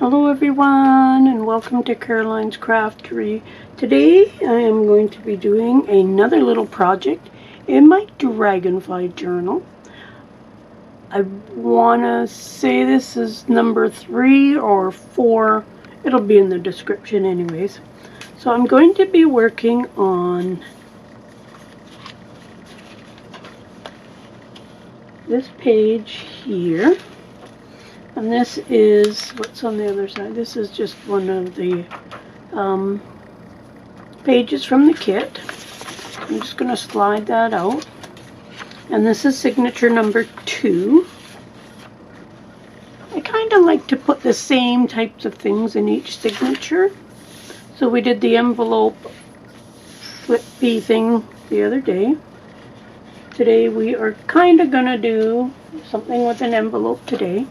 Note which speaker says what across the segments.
Speaker 1: Hello everyone, and welcome to Caroline's Craftery. Today I am going to be doing another little project in my dragonfly journal. I want to say this is number 3 or 4. It'll be in the description anyways. So I'm going to be working on this page here. And this is, what's on the other side? This is just one of the pages from the kit. I'm just going to slide that out. And this is signature number 2. I kind of like to put the same types of things in each signature. So we did the envelope flippy thing the other day. Today we are kind of going to do something with an envelope today.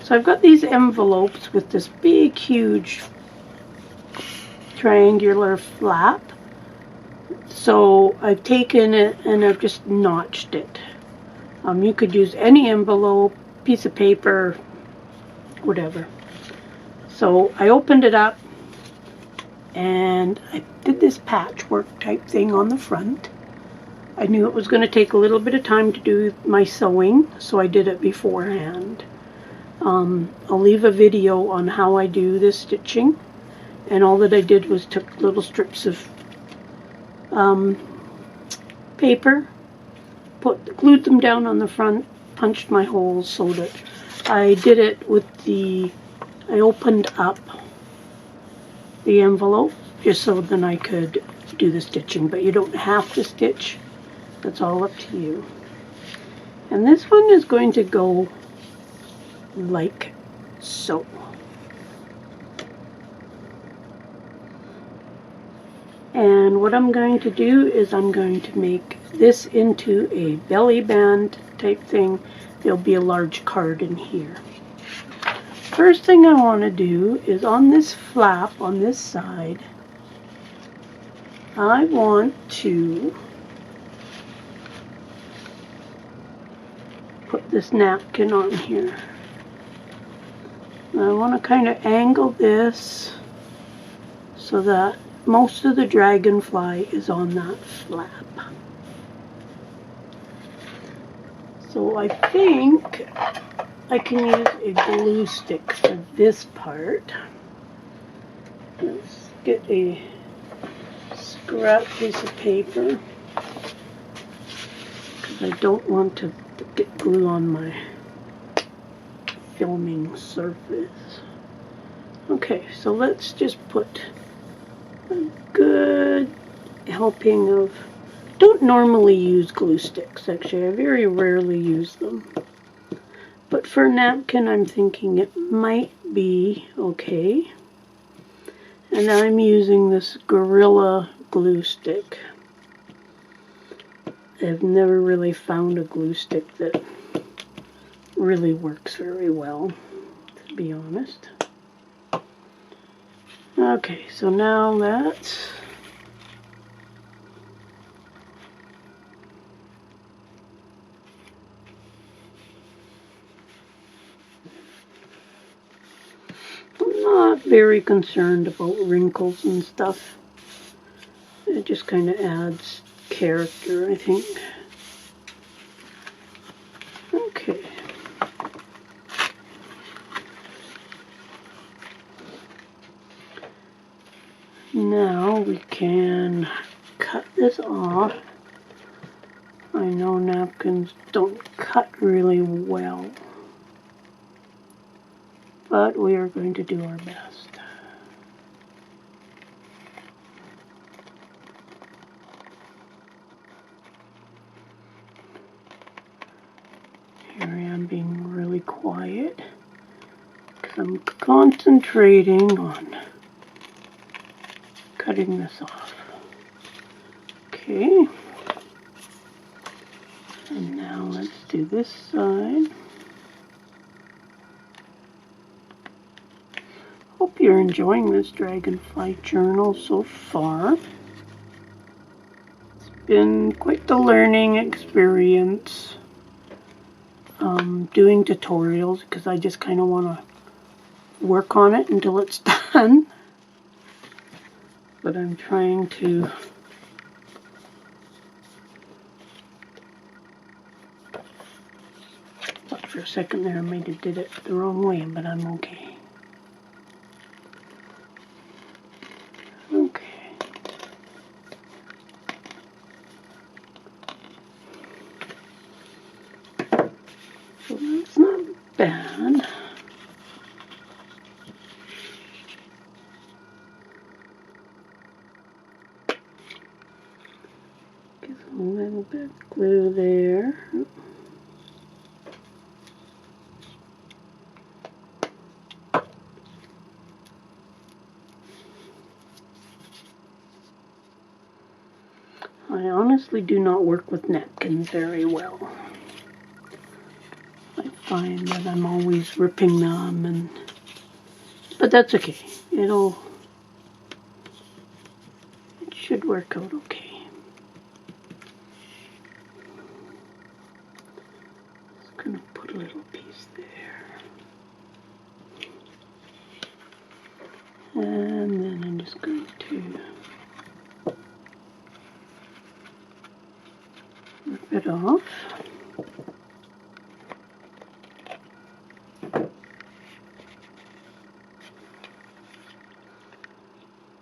Speaker 1: So I've got these envelopes with this big, huge triangular flap. So I've taken it and I've just notched it. You could use any envelope, piece of paper, whatever. So I opened it up and I did this patchwork type thing on the front. I knew it was going to take a little bit of time to do my sewing, so I did it beforehand. I'll leave a video on how I do this stitching, and all that I did was took little strips of paper, glued them down on the front, punched my holes, sewed it. I did it with I opened up the envelope just so then I could do the stitching, but you don't have to stitch, that's all up to you. And this one is going to go like so. And what I'm going to do is I'm going to make this into a belly band type thing. There'll be a large card in here. First thing I want to do is on this flap on this side, I want to put this napkin on here. I want to kind of angle this so that most of the dragonfly is on that flap. So I think I can use a glue stick for this part. Let's get a scrap piece of paper because I don't want to get glue on my filming surface. Okay, so let's just put a good helping of, don't normally use glue sticks actually, I very rarely use them, but for a napkin I'm thinking it might be okay. And I'm using this Gorilla glue stick. I've never really found a glue stick that really works very well, to be honest. Okay, so now that's I'm not very concerned about wrinkles and stuff. It just kind of adds character, I think. Okay. Now we can cut this off. I know napkins don't cut really well, but we are going to do our best. Here I am being really quiet because I'm concentrating on cutting this off. Okay. And now let's do this side. Hope you're enjoying this dragonfly journal so far. It's been quite the learning experience doing tutorials because I just kind of want to work on it until it's done. But I'm trying to thought for a second there I might have did it the wrong way, but I'm okay. Okay. So that's not bad. Get a little bit of glue there. I honestly do not work with napkins very well. I find that I'm always ripping them, but that's okay. It should work out okay. Just gonna put a little piece there. And then I'm just going to rip it off.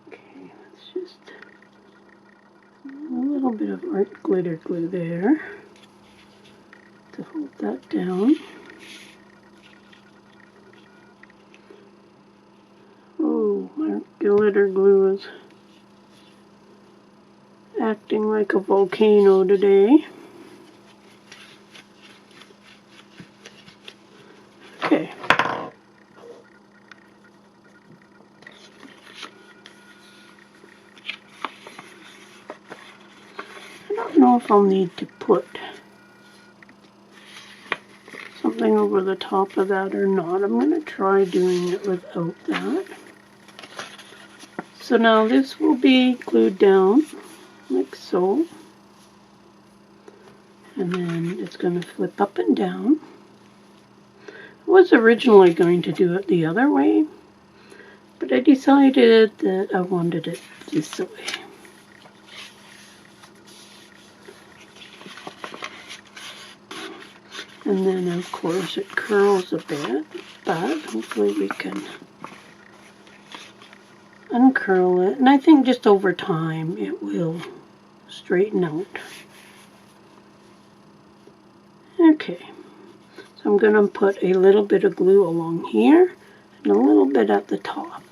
Speaker 1: Okay, let's just a little bit of art glitter glue there to hold that down. Oh, my glitter glue is acting like a volcano today. Okay. I don't know if I'll need to put something over the top of that or not. I'm going to try doing it without that. So now this will be glued down like so. And then it's going to flip up and down. I was originally going to do it the other way, but I decided that I wanted it this way. And then of course it curls a bit, but hopefully we can uncurl it. And I think just over time it will straighten out. Okay, so I'm going to put a little bit of glue along here and a little bit at the top.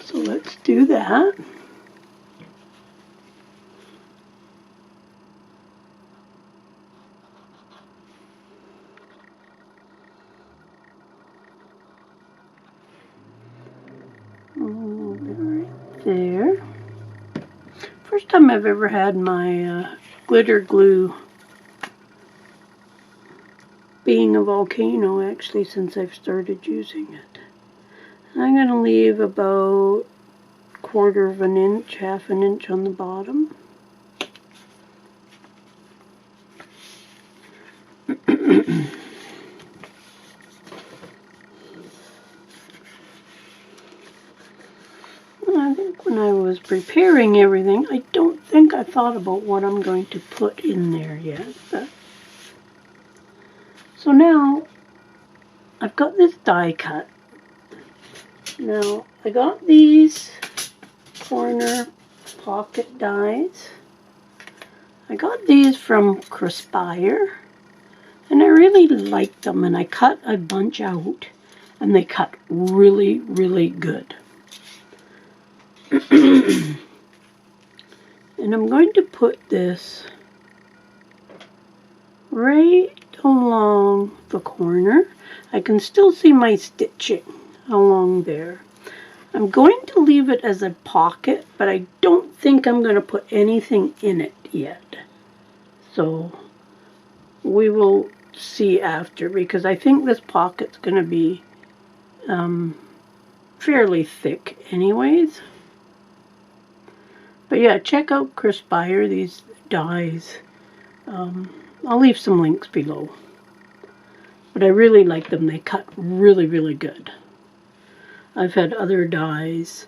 Speaker 1: So let's do that. A little bit right there. First time I've ever had my glitter glue being a volcano, actually, since I've started using it. I'm going to leave about 1/4 of an inch, 1/2 an inch on the bottom. I think when I was preparing everything, I don't think I thought about what I'm going to put in there yet. But so now I've got this die cut. Now I got these corner pocket dies. I got these from Craspire, and I really liked them, and I cut a bunch out, and they cut really, really good. And I'm going to put this right along the corner. I can still see my stitching along there. I'm going to leave it as a pocket, but I don't think I'm going to put anything in it yet. So we will see after, because I think this pocket's going to be fairly thick anyways. But yeah, check out Craspire, these dies. I'll leave some links below. But I really like them. They cut really, really good. I've had other dies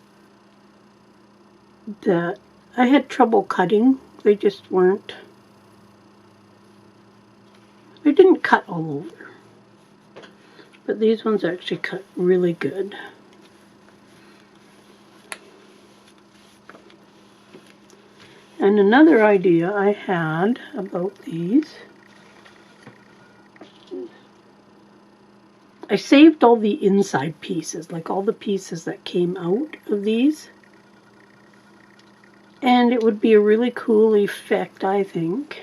Speaker 1: that I had trouble cutting. They just weren't, they didn't cut all over. But these ones actually cut really good. And another idea I had about these, I saved all the inside pieces, like all the pieces that came out of these. And it would be a really cool effect, I think,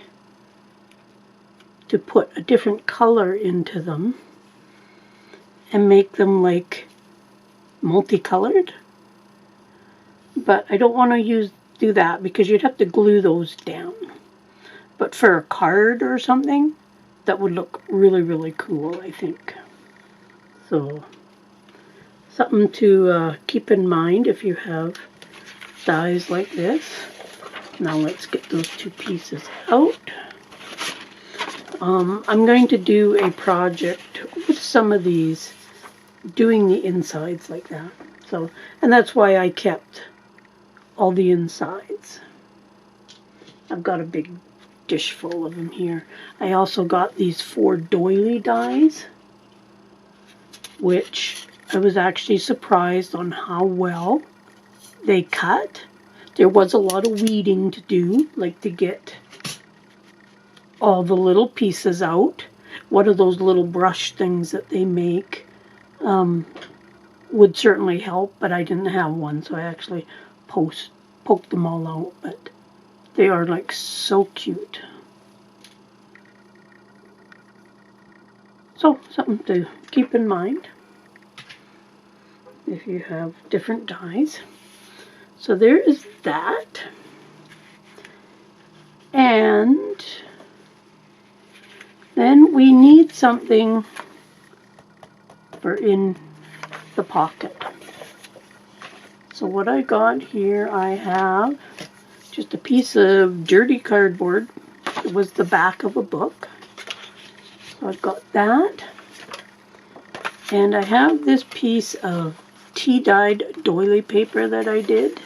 Speaker 1: to put a different color into them and make them like multicolored. But I don't want to do that because you'd have to glue those down. But for a card or something, that would look really, really cool, I think. So, something to keep in mind if you have dies like this. Now let's get those two pieces out. I'm going to do a project with some of these, doing the insides like that. So, and that's why I kept all the insides. I've got a big dish full of them here. I also got these 4 Doily Dies, which I was actually surprised on how well they cut. There was a lot of weeding to do, like to get all the little pieces out. One of those little brush things that they make would certainly help, but I didn't have one, so I actually poked them all out. But they are like so cute. So, something to keep in mind if you have different dies. So there is that. And then we need something for in the pocket. So what I got here, I have just a piece of dirty cardboard. It was the back of a book. So I've got that. And I have this piece of tea-dyed doily paper that I did.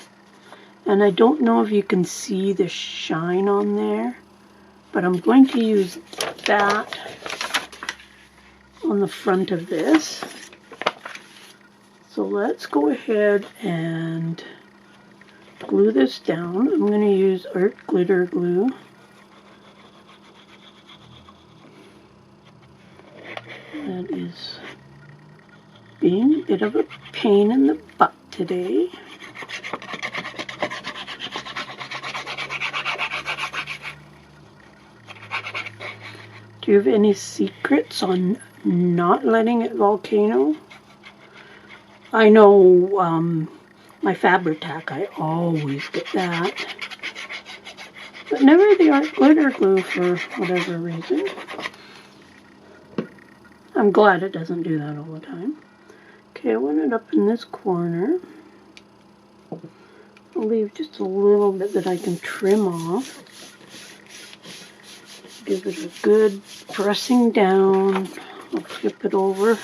Speaker 1: And I don't know if you can see the shine on there, but I'm going to use that on the front of this. So let's go ahead and glue this down. I'm going to use art glitter glue. That is being a bit of a pain in the butt today. Do you have any secrets on not letting it volcano? I know my Fabri-Tac, I always get that. But never the art glitter glue for whatever reason. I'm glad it doesn't do that all the time. Okay, I want it up in this corner. I'll leave just a little bit that I can trim off. Give it a good pressing down. I'll flip it over.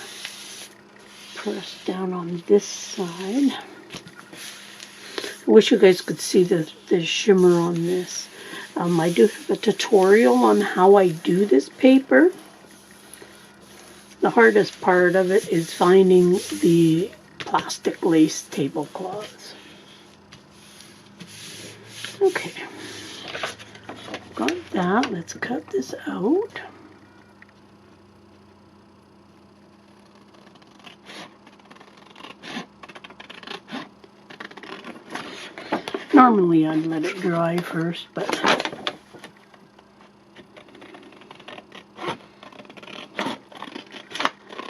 Speaker 1: Press down on this side. I wish you guys could see the shimmer on this. I do have a tutorial on how I do this paper. The hardest part of it is finding the plastic lace tablecloths. Okay. Got that. Let's cut this out. Normally I'd let it dry first, but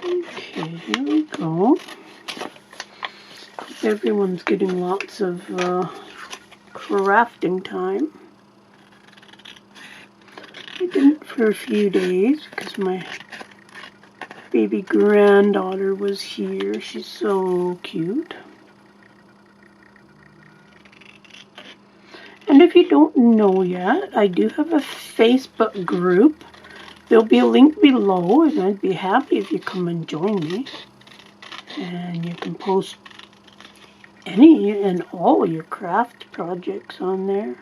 Speaker 1: okay, here we go. Hope everyone's getting lots of crafting time. I didn't for a few days because my baby granddaughter was here. She's so cute. And if you don't know yet, I do have a Facebook group. There'll be a link below, and I'd be happy if you come and join me. And you can post any and all your craft projects on there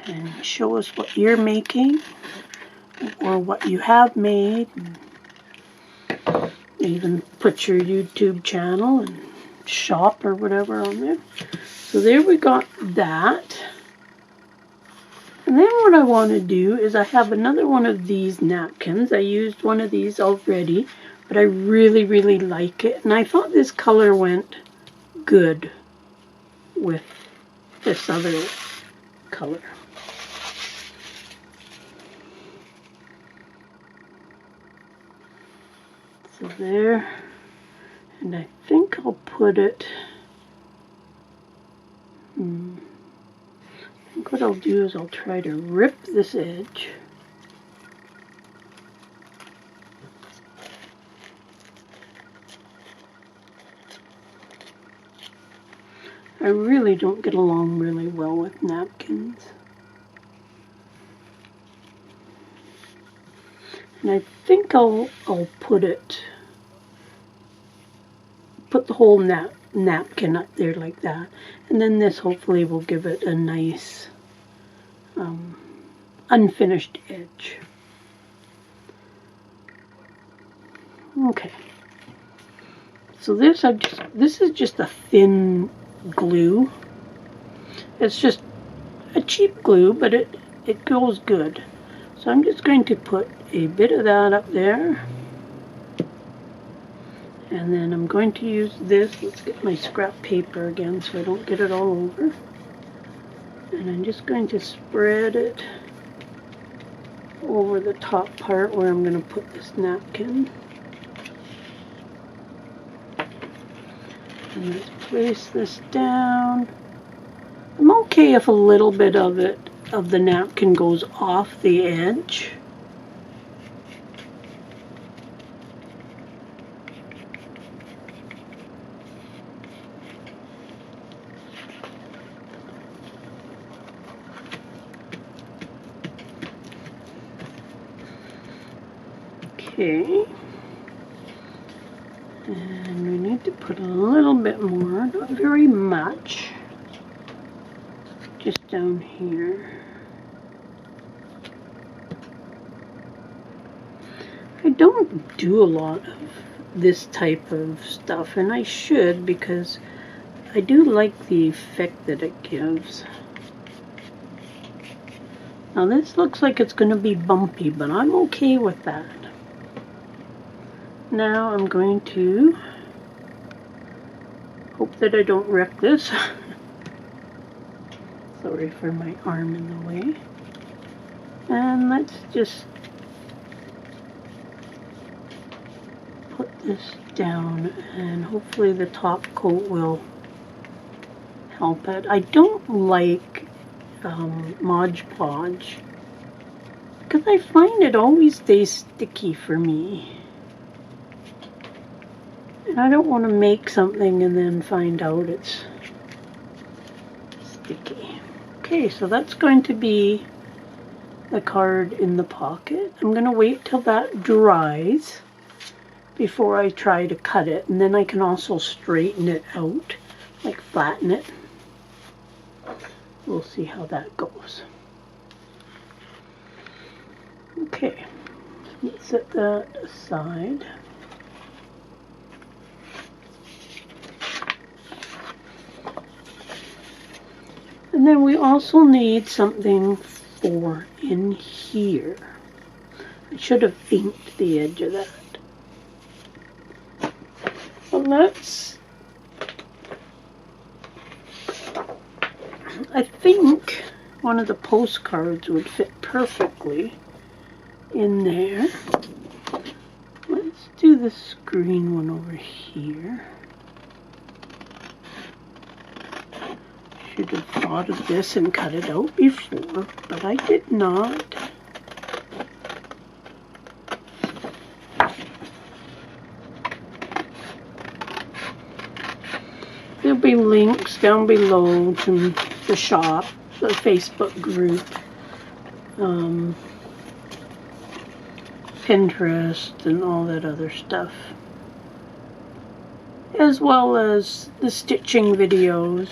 Speaker 1: and show us what you're making or what you have made. Even put your YouTube channel and shop or whatever on there. So there we got that. And then what I want to do is I have another one of these napkins. I used one of these already, but I really, really like it. And I thought this color went good with this other color. So there, and I think I'll put it, I think what I'll do is I'll try to rip this edge. I really don't get along really well with napkins. And I think I'll put the whole napkin up there like that. And then this hopefully will give it a nice unfinished edge. Okay. So this is just a thin glue. It's just a cheap glue, but it goes good. So I'm just going to put a bit of that up there. And then I'm going to use this. Let's get my scrap paper again so I don't get it all over. And I'm just going to spread it over the top part where I'm going to put this napkin. And let's place this down. I'm okay if a little bit of the napkin goes off the edge. Okay, and we need to put a little bit more, not very much, just down here. I don't do a lot of this type of stuff, and I should, because I do like the effect that it gives. Now this looks like it's going to be bumpy, but I'm okay with that. Now I'm going to hope that I don't wreck this. Sorry for my arm in the way. And let's just put this down, and hopefully the top coat will help it. I don't like Mod Podge because I find it always stays sticky for me. And I don't want to make something and then find out it's sticky. Okay, so that's going to be the card in the pocket. I'm going to wait till that dries before I try to cut it. And then I can also straighten it out, like flatten it. We'll see how that goes. Okay, let's set that aside. And then we also need something for in here. I should have inked the edge of that. Well, I think one of the postcards would fit perfectly in there. Let's do this green one over here. Should have thought of this and cut it out before, but I did not. There'll be links down below to the shop, the Facebook group, Pinterest, and all that other stuff. as well as the stitching videos.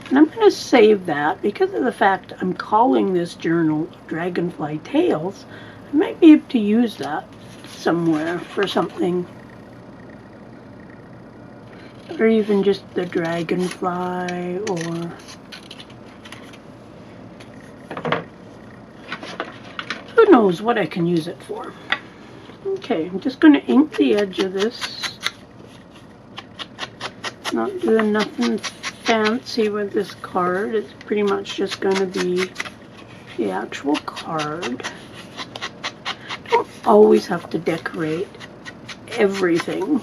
Speaker 1: And I'm going to save that because of the fact I'm calling this journal Dragonfly Tales. I might be able to use that somewhere for something. Or even just the dragonfly, or who knows what I can use it for. Okay, I'm just going to ink the edge of this. Not doing nothing fancy with this card. It's pretty much just going to be the actual card. Don't always have to decorate everything.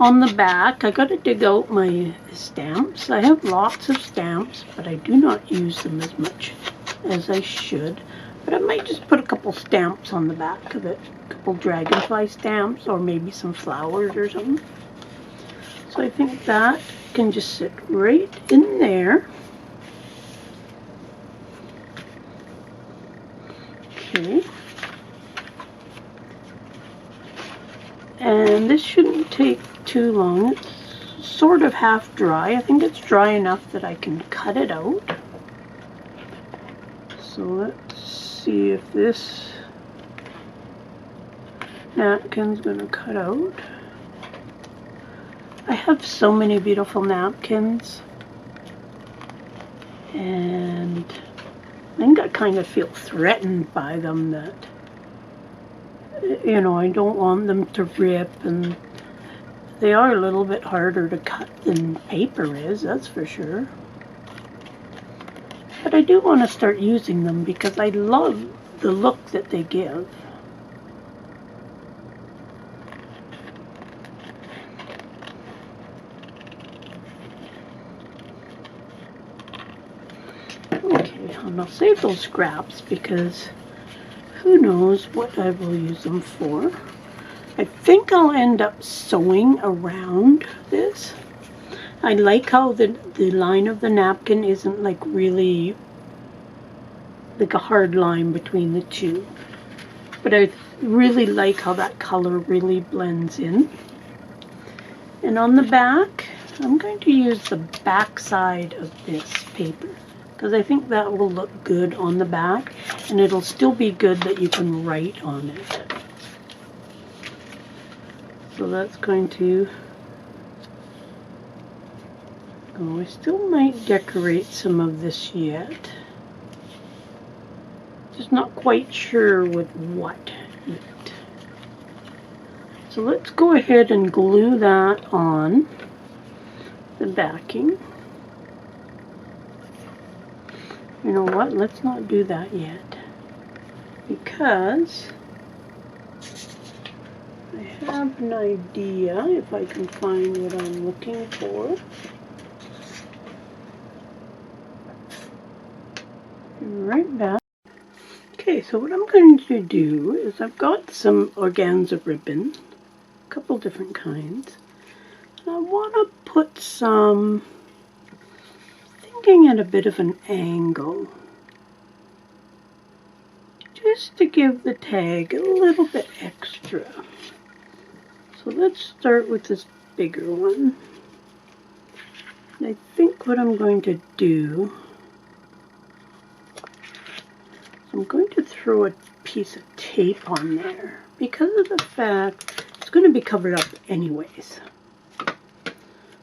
Speaker 1: On the back, I got to dig out my stamps. I have lots of stamps, but I do not use them as much as I should. But I might just put a couple stamps on the back of it. A couple dragonfly stamps, or maybe some flowers or something. So I think that can just sit right in there. Okay. And this shouldn't take too long. It's sort of half dry. I think it's dry enough that I can cut it out. So let's see if this napkin's gonna cut out. I have so many beautiful napkins, and I think I kind of feel threatened by them, that, you know, I don't want them to rip, and they are a little bit harder to cut than paper is, that's for sure. But I do want to start using them because I love the look that they give. Okay, and I'll save those scraps because who knows what I will use them for. I think I'll end up sewing around this. I like how the line of the napkin isn't like really like a hard line between the two. But I really like how that color really blends in. And on the back, I'm going to use the back side of this paper, because I think that will look good on the back, and it'll still be good that you can write on it. So that's going to go. I still might decorate some of this yet. Just not quite sure with what yet. So let's go ahead and glue that on the backing. You know what? Let's not do that yet, because I have an idea if I can find what I'm looking for. Right back. Okay, so what I'm going to do is I've got some organza ribbon, a couple different kinds. And I want to put some, thinking at a bit of an angle, just to give the tag a little bit extra. So let's start with this bigger one. And I think what I'm going to do, I'm going to throw a piece of tape on there because of the fact it's going to be covered up anyways.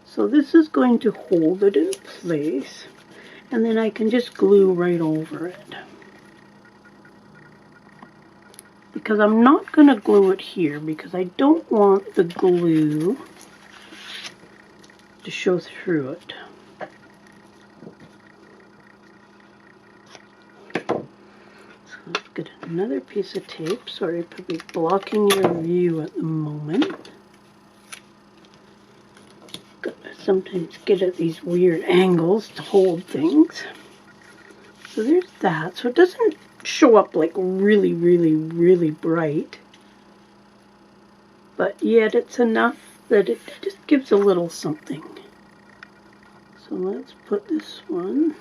Speaker 1: So this is going to hold it in place, and then I can just glue right over it. Because I'm not going to glue it here because I don't want the glue to show through it. Let's get another piece of tape. Sorry, probably blocking your view at the moment. Gotta sometimes get at these weird angles to hold things. So there's that. So it doesn't show up like really, really, really bright. But yet it's enough that it just gives a little something. So let's put this one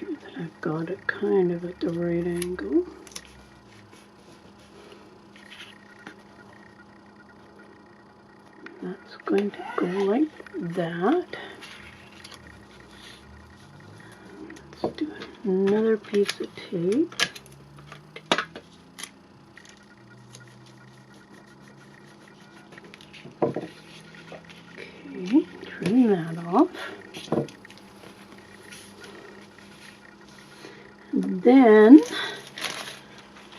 Speaker 1: sure that I've got it kind of at the right angle. That's going to go like that. Let's do another piece of tape. Okay, trim that off. And then,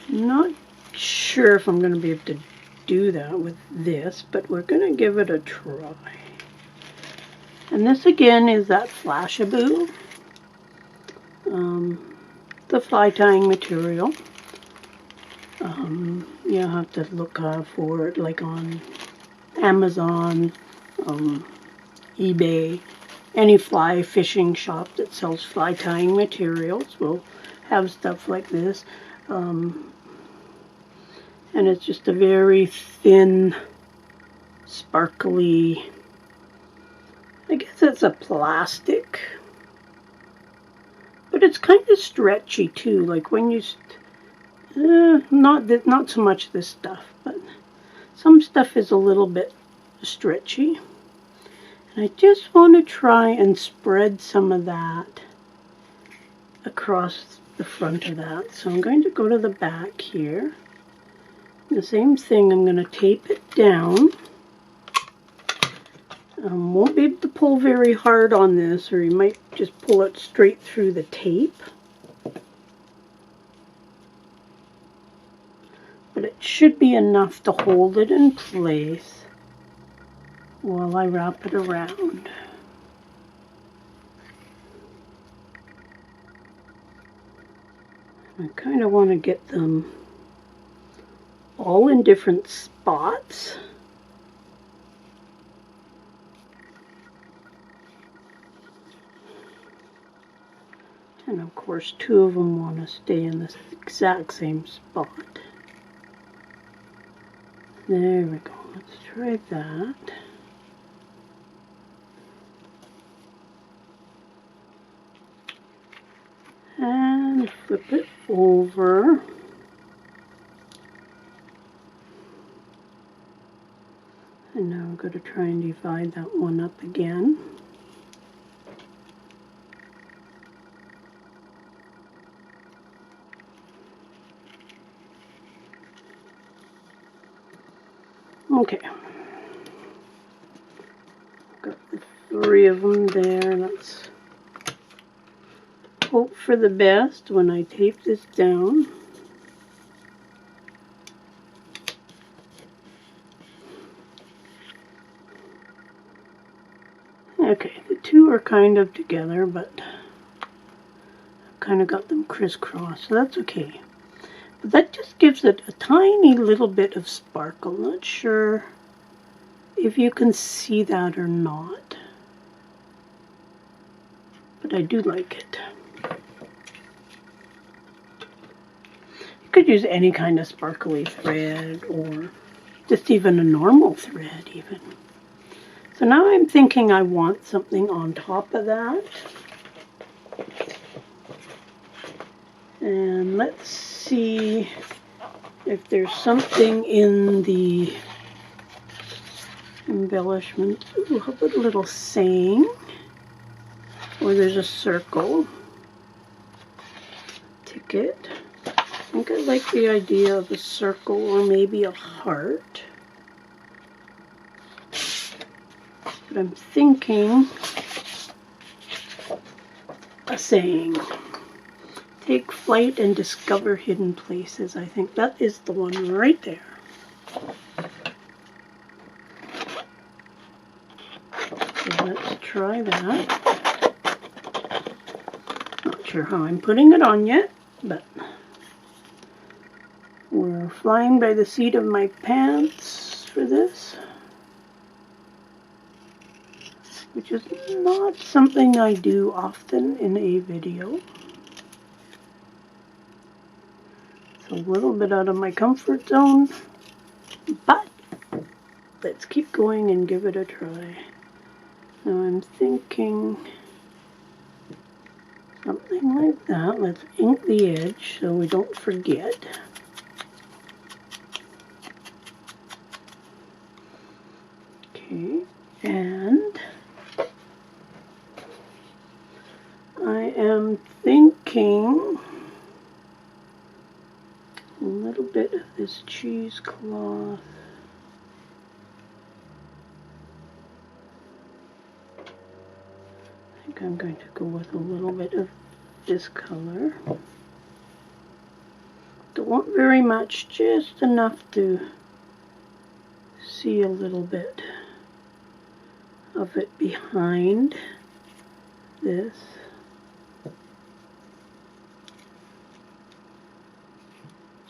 Speaker 1: I'm not sure if I'm going to be able to do that with this, but we're going to give it a try. And this again is that Flashaboo, the fly tying material. You have to look for it like on Amazon, eBay. Any fly fishing shop that sells fly tying materials will have stuff like this. And it's just a very thin, sparkly, I guess it's a plastic, but it's kind of stretchy too. Like when you, not so much this stuff, but some stuff is a little bit stretchy. And I just want to try and spread some of that across the front of that. So I'm going to go to the back here. The same thing, I'm going to tape it down. Won't be able to pull very hard on this, or you might just pull it straight through the tape. But it should be enough to hold it in place while I wrap it around. I kind of want to get them all in different spots. And of course, two of them want to stay in the exact same spot. There we go. Let's try that. And flip it over. And now I'm going to try and divide that one up again. Okay. Got the three of them there. Let's hope for the best when I tape this down. Okay, the two are kind of together, but I've kind of got them crisscrossed, so that's okay. But that just gives it a tiny little bit of sparkle. Not sure if you can see that or not, but I do like it. You could use any kind of sparkly thread, or just even a normal thread even. So now I'm thinking I want something on top of that. And let's see if there's something in the embellishment. Ooh, how about a little saying? Or there's a circle. Ticket. I think I like the idea of a circle or maybe a heart. But I'm thinking a saying. Take flight and discover hidden places. I think that is the one right there. So let's try that. Not sure how I'm putting it on yet, but we're flying by the seat of my pants for this, which is not something I do often in a video. It's a little bit out of my comfort zone, but let's keep going and give it a try. Now I'm thinking something like that. Let's ink the edge so we don't forget. Okay, and I am thinking a little bit of this cheesecloth. I think I'm going to go with a little bit of this color. Don't want very much, just enough to see a little bit of it behind this.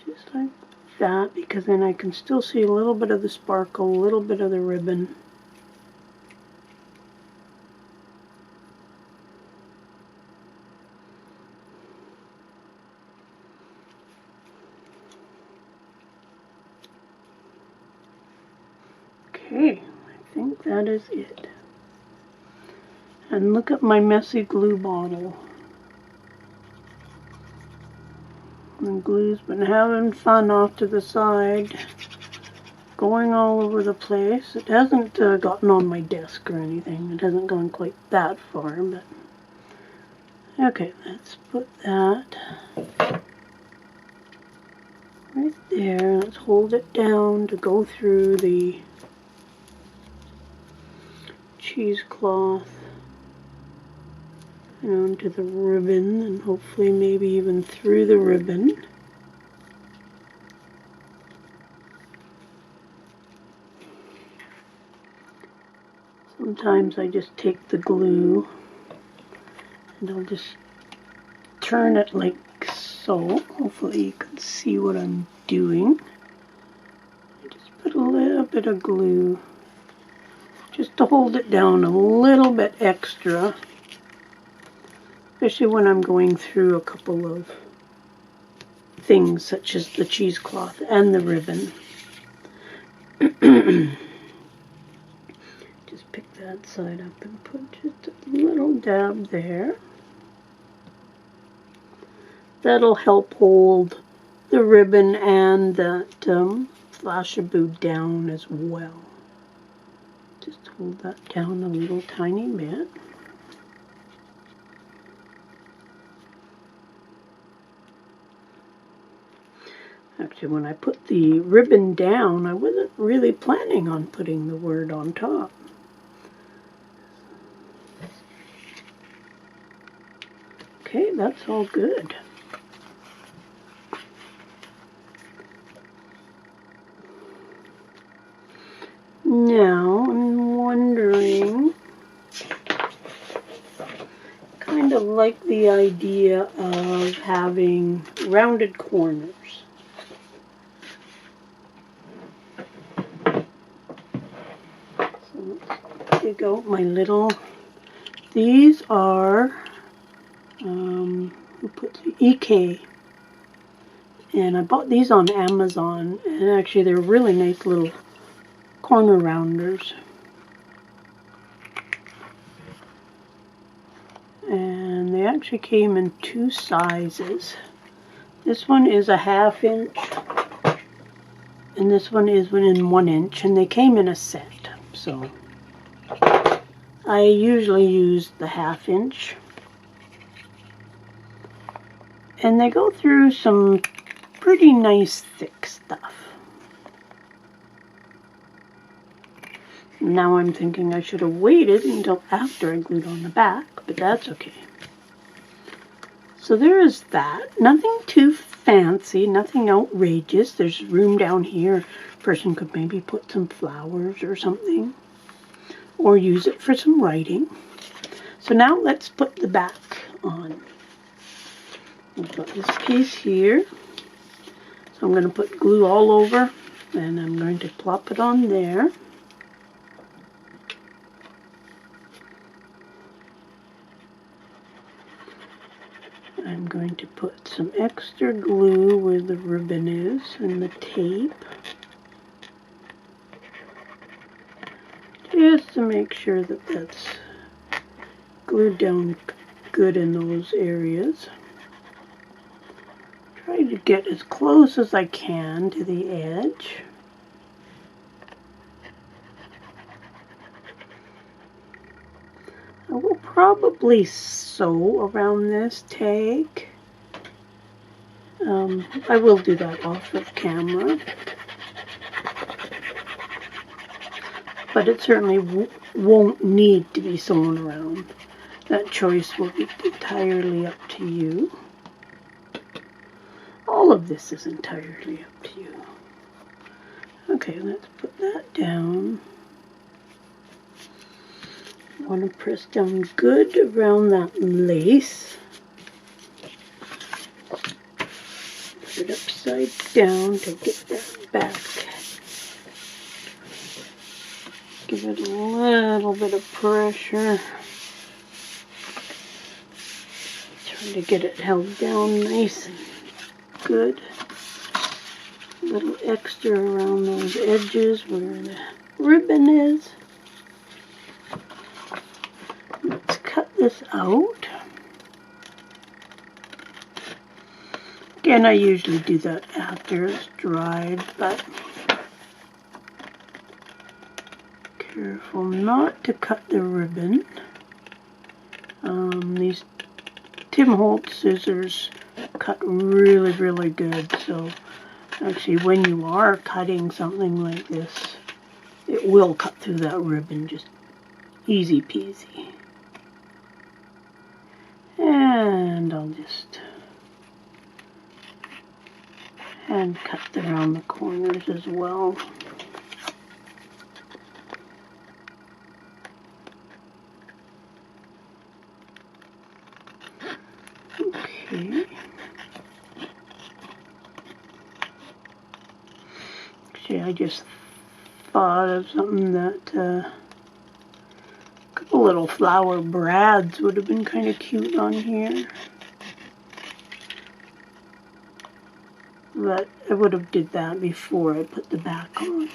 Speaker 1: Just like that, because then I can still see a little bit of the sparkle, a little bit of the ribbon. Okay, I think that is it. And look at my messy glue bottle. And glue's been having fun off to the side, going all over the place. It hasn't gotten on my desk or anything. It hasn't gone quite that far, but okay, let's put that right there. Let's hold it down to go through the cheesecloth and onto the ribbon, and hopefully maybe even through the ribbon. Sometimes I just take the glue and I'll just turn it like so. Hopefully you can see what I'm doing. I just put a little bit of glue just to hold it down a little bit extra, especially when I'm going through a couple of things such as the cheesecloth and the ribbon. Just pick that side up and put just a little dab there. That'll help hold the ribbon and that flashaboo down as well. Just hold that down a little tiny bit. Actually, when I put the ribbon down, I wasn't really planning on putting the word on top. Okay, that's all good. Now, I'm wondering, kind of like the idea of having rounded corners. So let's dig out my little, these are, who put the EK, and I bought these on Amazon, and actually they're really nice little corner rounders. And they actually came in two sizes. This one is a 1/2 inch, and this one is in 1 inch, and they came in a set. So I usually use the 1/2 inch. And they go through some pretty nice thick stuff. Now I'm thinking I should have waited until after I glued on the back, but that's okay. So there is that. Nothing too fancy, nothing outrageous. There's room down here. A person could maybe put some flowers or something, or use it for some writing. So now let's put the back on. I've got this piece here. So I'm going to put glue all over, and I'm going to plop it on there. I'm going to put some extra glue where the ribbon is and the tape, just to make sure that that's glued down good in those areas. Try to get as close as I can to the edge. I will probably sew around this tag. I will do that off of camera. But it certainly won't need to be sewn around. That choice will be entirely up to you. All of this is entirely up to you. Okay, let's put that down. I want to press down good around that lace. Put it upside down to get that back. Give it a little bit of pressure. Try to get it held down nice and good. A little extra around those edges where the ribbon is. Let's cut this out. Again, I usually do that after it's dried, but careful not to cut the ribbon. These Tim Holtz scissors cut really, really good. So actually when you are cutting something like this, it will cut through that ribbon just easy peasy. And I'll just hand cut around the corners as well. Okay. Actually, I just thought of something that a couple little flower brads would have been kind of cute on here. But I would have did that before I put the back on.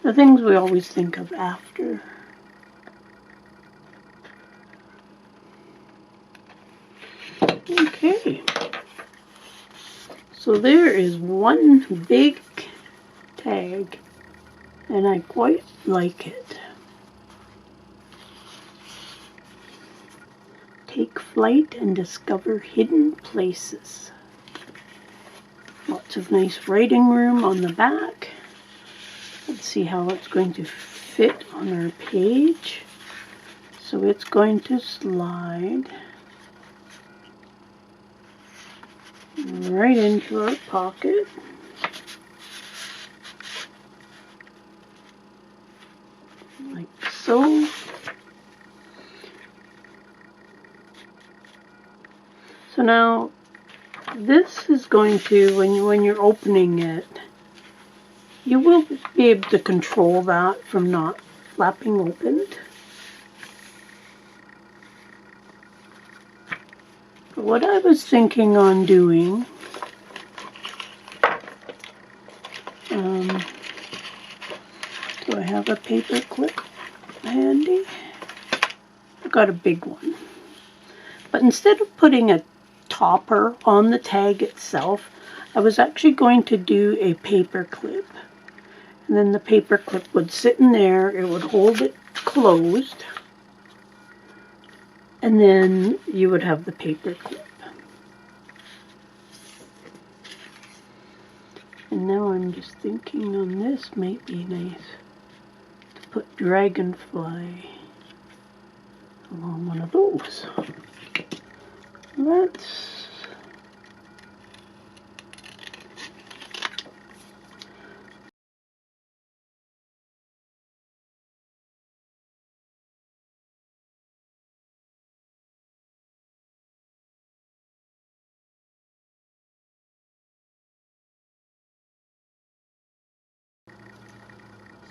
Speaker 1: The things we always think of after. Okay. So there is one big tag, and I quite like it. Take flight and discover hidden places. Lots of nice writing room on the back. Let's see how it's going to fit on our page. So it's going to slide right into our pocket. Like so. So now, this is going to, when you're opening it, you will be able to control that from not flapping open. But what I was thinking on doing, do I have a paper clip handy? I've got a big one. But instead of putting a topper on the tag itself, I was actually going to do a paper clip. And then the paper clip would sit in there, it would hold it closed, and then you would have the paper clip. And now I'm just thinking on this might be nice to put dragonfly along one of those.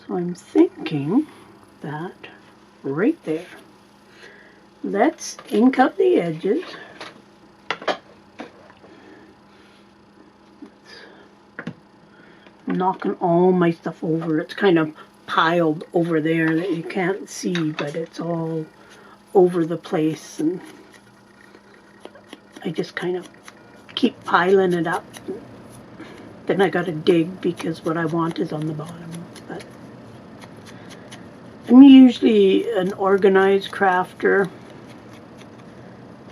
Speaker 1: So I'm thinking that right there. Let's ink up the edges. I'm knocking all my stuff over. It's kind of piled over there that you can't see, but it's all over the place, and I just kind of keep piling it up. Then I gotta dig because what I want is on the bottom. But I'm usually an organized crafter,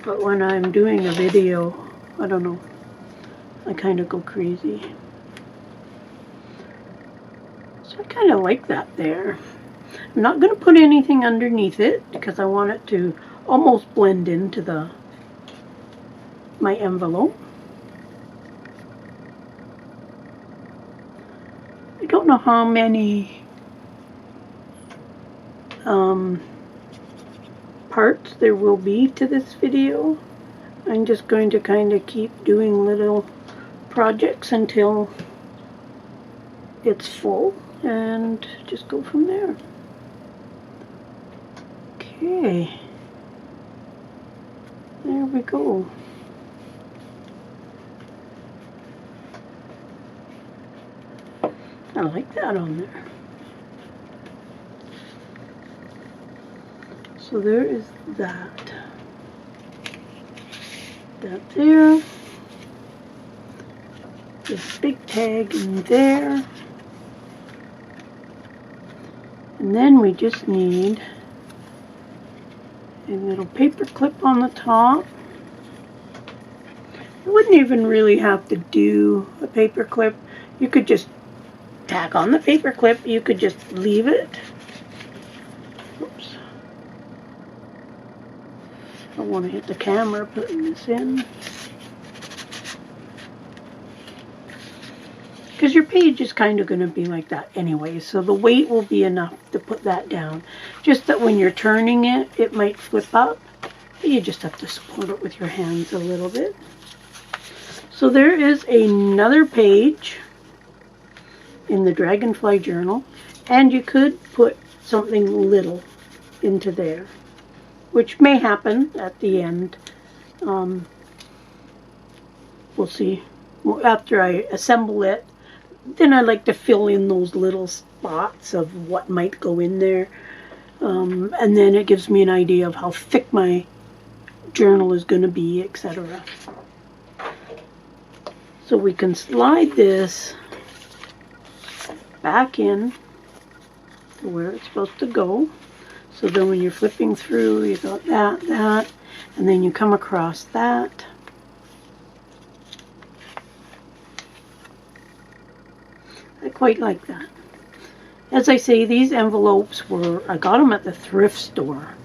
Speaker 1: but when I'm doing a video, I don't know, I kind of go crazy. So I kind of like that there. I'm not going to put anything underneath it because I want it to almost blend into my envelope. I don't know how many parts there will be to this video. I'm just going to kind of keep doing little projects until it's full and just go from there. Okay, there we go. I like that on there. So there is that. That there. This big tag in there. And then we just need a little paper clip on the top. You wouldn't even really have to do a paper clip. You could just tack on the paper clip. You could just leave it. Oops. I don't want to hit the camera putting this in. Because your page is kind of going to be like that anyway, so the weight will be enough to put that down. Just that when you're turning it, it might flip up. You just have to support it with your hands a little bit. So there is another page in the Dragonfly journal, and you could put something little into there, which may happen at the end. We'll see. After I assemble it, then I like to fill in those little spots of what might go in there. And then it gives me an idea of how thick my journal is going to be, etc. So we can slide this back in to where it's supposed to go. So then when you're flipping through, you got that, and then you come across that. I quite like that. As I say, these envelopes I got them at the thrift store.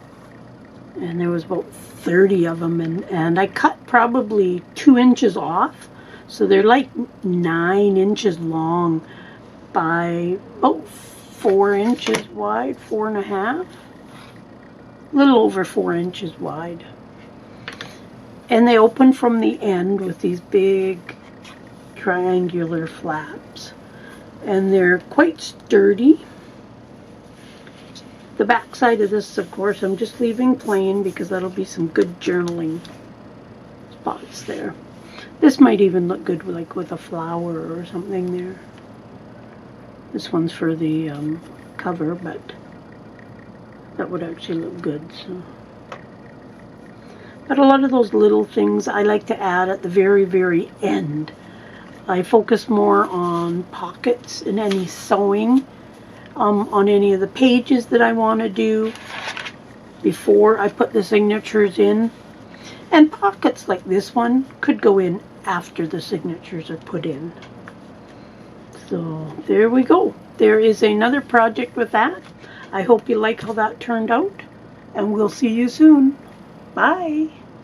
Speaker 1: And there was about 30 of them. And I cut probably 2 inches off. So they're like 9 inches long by about 4 inches wide, 4.5. A little over 4 inches wide. And they open from the end with these big triangular flaps. And they're quite sturdy. The back side of this, of course, I'm just leaving plain because that'll be some good journaling spots there. This might even look good with a flower or something there. This one's for the cover, but that would actually look good. So. But a lot of those little things I like to add at the very, very end. I focus more on pockets and any sewing on any of the pages that I want to do before I put the signatures in. And pockets like this one could go in after the signatures are put in. So there we go. There is another project with that. I hope you like how that turned out, and we'll see you soon. Bye.